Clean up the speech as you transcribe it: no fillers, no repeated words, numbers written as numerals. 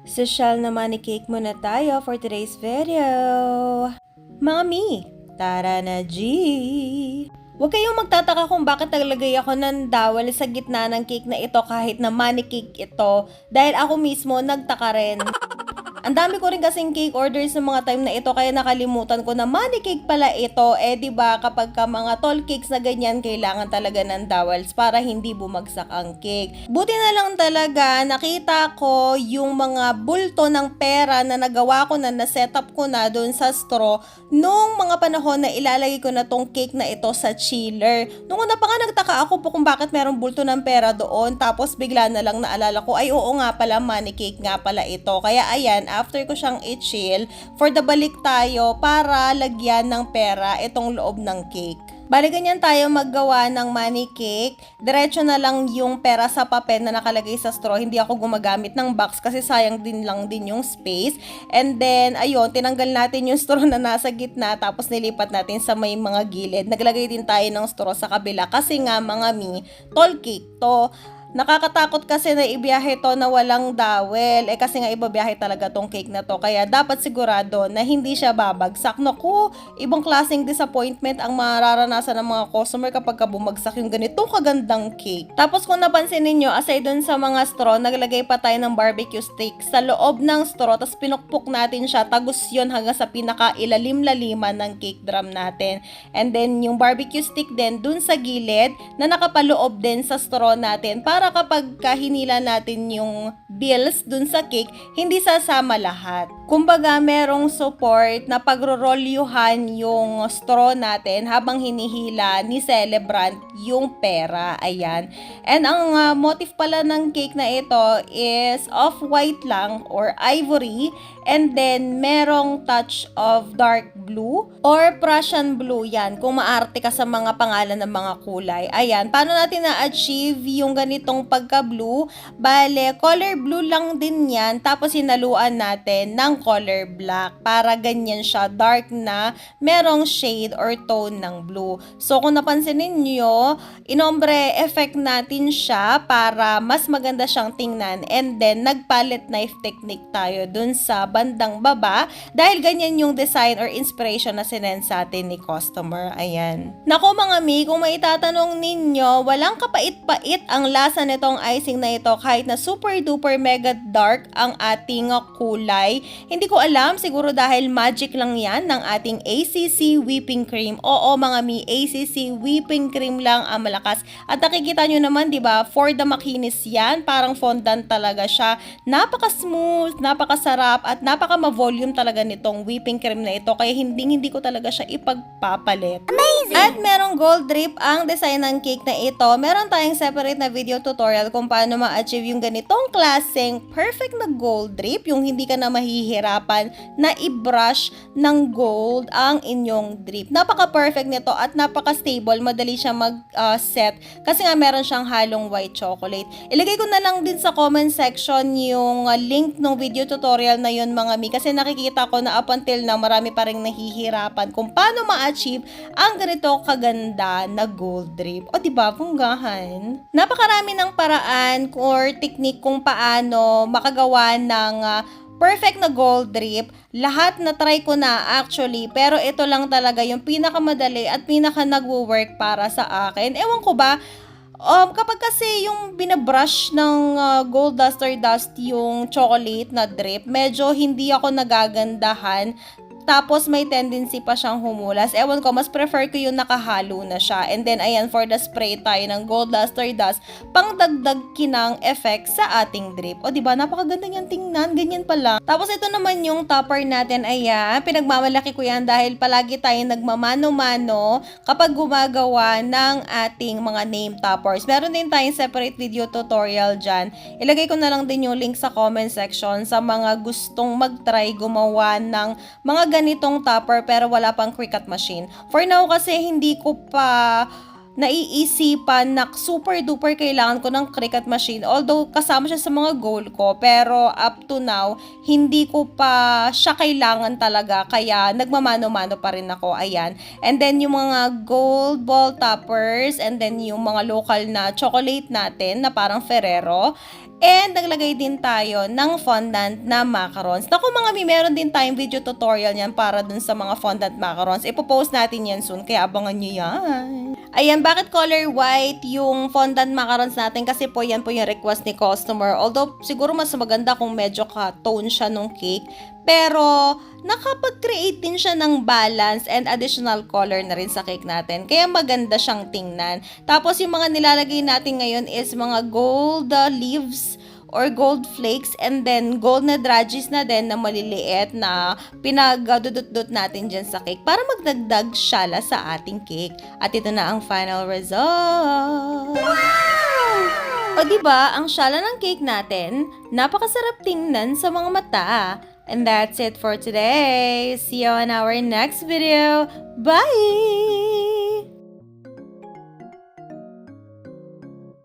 Social na money cake muna tayo for today's video. Mami, tara na G! Huwag kayong magtataka kung bakit naglagay ako ng dawal sa gitna ng cake na ito kahit na money cake ito dahil ako mismo nagtaka rin. Ang dami ko rin kasing cake orders sa mga time na ito kaya nakalimutan ko na money cake pala ito. Diba kapag ka mga tall cakes na ganyan kailangan talaga ng dowels para hindi bumagsak ang cake. Buti na lang talaga nakita ko yung mga bulto ng pera na nagawa ko na setup ko na doon sa straw nung mga panahon na ilalagay ko na tong cake na ito sa chiller. Nung una pa nga nagtaka ako po kung bakit merong bulto ng pera doon tapos bigla na lang naalala ko ay oo nga pala money cake nga pala ito. Kaya ayan, after ko siyang i-chill, for the balik tayo para lagyan ng pera itong loob ng cake. Bali ganyan tayo maggawa ng money cake. Diretso na lang yung pera sa papel na nakalagay sa straw. Hindi ako gumagamit ng box kasi sayang din lang din yung space. And then, ayun, tinanggal natin yung straw na nasa gitna tapos nilipat natin sa may mga gilid. Naglagay din tayo ng straw sa kabila kasi nga mga tall cake to. Nakakatakot kasi na ibiyahe to na walang dowel. Kasi nga ibabiyahe talaga tong cake na to. Kaya dapat sigurado na hindi siya babagsak. Naku, ibang klaseng disappointment ang mararanasan ng mga customer kapag bumagsak yung ganitong kagandang cake. Tapos kung napansin ninyo, aside dun sa mga straw, naglagay pa tayo ng barbecue stick sa loob ng straw. Tapos pinukpok natin siya. Tagus yun hanggang sa pinaka-ilalim-laliman ng cake drum natin. And then yung barbecue stick din dun sa gilid na nakapaloob din sa straw natin para kapag hinila natin yung bills dun sa cake, hindi sasama lahat. Kumbaga, merong support na pagrorolyuhan yung straw natin habang hinihila ni celebrant yung pera. Ayan. And ang motif pala ng cake na ito is off-white lang or ivory. And then, merong touch of dark blue or Prussian blue. Yan, kung maarte ka sa mga pangalan ng mga kulay. Ayan, paano natin na-achieve yung ganitong pagka-blue? Bale, color blue lang din yan. Tapos, hinaluan natin ng color black para ganyan siya, dark na merong shade or tone ng blue. So, kung napansin ninyo, inombre effect natin siya para mas maganda siyang tingnan. And then, nag-palette knife technique tayo dun sa bandang baba dahil ganyan yung design or inspiration na sinend sa atin ni customer. Ayan. Nako mga kung maitatanong ninyo, walang kapait-pait ang lasa nitong icing na ito kahit na super duper mega dark ang ating kulay. Hindi ko alam, siguro dahil magic lang yan ng ating ACC whipping cream. Oo mga ACC whipping cream lang ang malakas. At nakikita nyo naman, di ba, for the makinis yan, parang fondant talaga siya. Napaka-smooth, napakasarap, at napaka-ma-volume talaga nitong whipping cream na ito. Kaya hindi ko talaga siya ipagpapalit. Amazing! At merong gold drip ang design ng cake na ito. Meron tayong separate na video tutorial kung paano ma-achieve yung ganitong klaseng perfect na gold drip. Yung hindi ka na mahihirapan na i-brush ng gold ang inyong drip. Napaka-perfect nito at napaka-stable. Madali siya mag-set kasi nga meron siyang halong white chocolate. Ilagay ko na lang din sa comment section yung link ng video tutorial na yun mga kasi nakikita ko na up until now marami pa rin nahihirapan kung paano ma-achieve ang ganito kaganda na gold drip. O diba, punggahan? Napakarami ng paraan or technique kung paano makagawa ng perfect na gold drip. Lahat na try ko na actually, pero ito lang talaga yung pinakamadali at pinaka nagwo-work para sa akin. Ewan ko ba, kapag kasi yung binabrush ng gold duster dust yung chocolate na drip, medyo hindi ako nagagandahan. Tapos may tendency pa siyang humulas. Ewan ko, mas prefer ko yung nakahalo na siya. And then ayan, for the spray tayo ng gold duster dust, pang dagdag kinang effect sa ating drip. O diba, napakaganda niyang tingnan, ganyan pala. Tapos ito naman yung topper natin, ayan, pinagmamalaki ko yan dahil palagi tayong nagmamano-mano kapag gumagawa ng ating mga name toppers. Meron din tayong separate video tutorial dyan. Ilagay ko na lang din yung link sa comment section sa mga gustong mag-try gumawa ng mga ganitong topper pero wala pang Cricut machine. For now kasi hindi ko pa naiisipan na super duper kailangan ko ng Cricut machine. Although kasama siya sa mga goal ko, pero up to now, hindi ko pa siya kailangan talaga. Kaya nagmamano-mano pa rin ako. Ayan. And then yung mga gold ball toppers, and then yung mga local na chocolate natin na parang Ferrero. And naglagay din tayo ng fondant na macarons. Naku mga mi, meron din tayong video tutorial niyan para dun sa mga fondant macarons. Ipopost natin yan soon, kaya abangan nyo yan. Ayan, bakit color white yung fondant macarons natin? Kasi po yan po yung request ni customer. Although siguro mas maganda kung medyo ka-tone siya nung cake. Pero nakapag-create din siya ng balance and additional color na rin sa cake natin. Kaya maganda siyang tingnan. Tapos yung mga nilalagay natin ngayon is mga gold leaves or gold flakes and then gold na dragis na din na maliliit na pinagdudot-dot natin dyan sa cake para magdagdag syala sa ating cake. At ito na ang final result. Wow! O diba, ang syala ng cake natin, napakasarap tingnan sa mga mata. And that's it for today. See you on our next video. Bye!